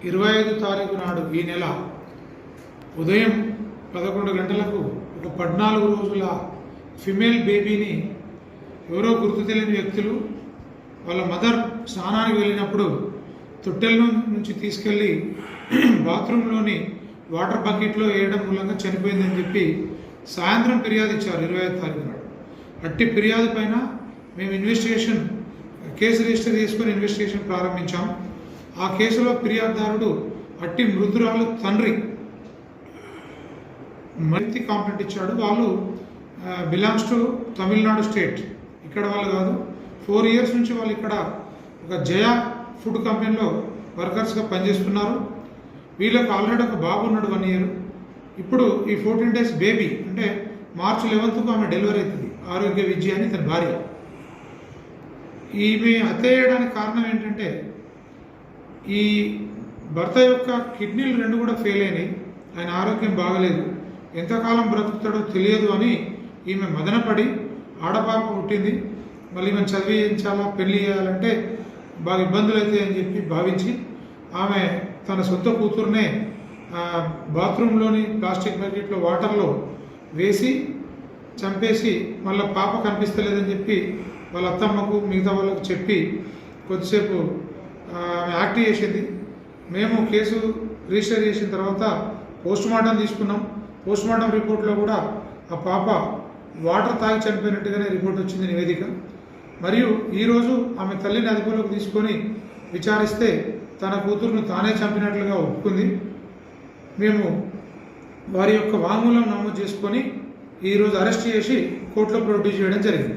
25 తారీఖు నాడు ఈ నెల ఉదయం 11 గంటలకు ఒక 14 రోజుల ఫిమేల్ బేబీని ఎవరో గుర్తు తెలియని వ్యక్తులు వాళ్ళ మదర్ స్నానానికి వెళ్ళినప్పుడు తొట్టెల నుంచి తీసుకెళ్ళి బాత్రూంలోని వాటర్ బకెట్లో వేయడం మూలంగా చనిపోయిందని చెప్పి సాయంత్రం ఫిర్యాదు ఇచ్చారు 25 తారీఖు నాడు. అట్టి ఫిర్యాదు పైన మేము కేసు రిజిస్టర్ చేసుకొని ఇన్వెస్టిగేషన్ ప్రారంభించాం. ఆ కేసులో ఫిర్యాదుదారుడు అట్టి మృతురాలు తండ్రి మరింత కాంప్లైంట్ ఇచ్చాడు. వాళ్ళు బిలాంగ్స్ టు తమిళనాడు స్టేట్, ఇక్కడ వాళ్ళు కాదు. 4 years నుంచి వాళ్ళు ఇక్కడ ఒక జయ ఫుడ్ కంపెనీలో వర్కర్స్గా పనిచేస్తున్నారు. వీళ్ళకి ఆల్రెడీ ఒక బాబు ఉన్నాడు 1 year. ఇప్పుడు ఈ 14 days బేబీ అంటే March 11th ఆమె డెలివరీ అవుతుంది. ఆరోగ్య విజయ అని తన భార్య. ఈమె హత్య చేయడానికి కారణం ఏంటంటే ఈ భర్త యొక్క కిడ్నీలు 2 కూడా ఫెయిల్ అయినాయి, ఆయన ఆరోగ్యం బాగలేదు, ఎంతకాలం బ్రతుకుతాడో తెలియదు అని ఈమె మదనపడి ఆడపాప పుట్టింది, మళ్ళీ ఈమె చదివించాలా పెళ్లి చేయాలంటే బాగా ఇబ్బందులు అవుతాయని చెప్పి భావించి ఆమె తన సొంత కూతురునే బాత్రూంలోని ప్లాస్టిక్ బకెట్లో వాటర్లో వేసి చంపేసి మళ్ళీ పాప కనిపిస్తలేదని చెప్పి వాళ్ళ అత్తమ్మకు మిగతా వాళ్ళకు చెప్పి కొద్దిసేపు యాక్ట్ చేసింది. మేము కేసు రిజిస్టర్ చేసిన తర్వాత పోస్ట్మార్టం తీసుకున్నాం. పోస్ట్మార్టం రిపోర్ట్లో కూడా ఆ పాప వాటర్ తాగి చనిపోయినట్టుగానే రిపోర్ట్ వచ్చింది, నివేదిక. మరియు ఈరోజు ఆమె తల్లిని అదుపులోకి తీసుకొని విచారిస్తే తన కూతురును తానే చంపినట్లుగా ఒప్పుకుంది. మేము వారి యొక్క వాంగ్మూలం నమోదు చేసుకొని ఈరోజు అరెస్ట్ చేసి కోర్టులో ప్రొడ్యూస్ చేయడం జరిగింది.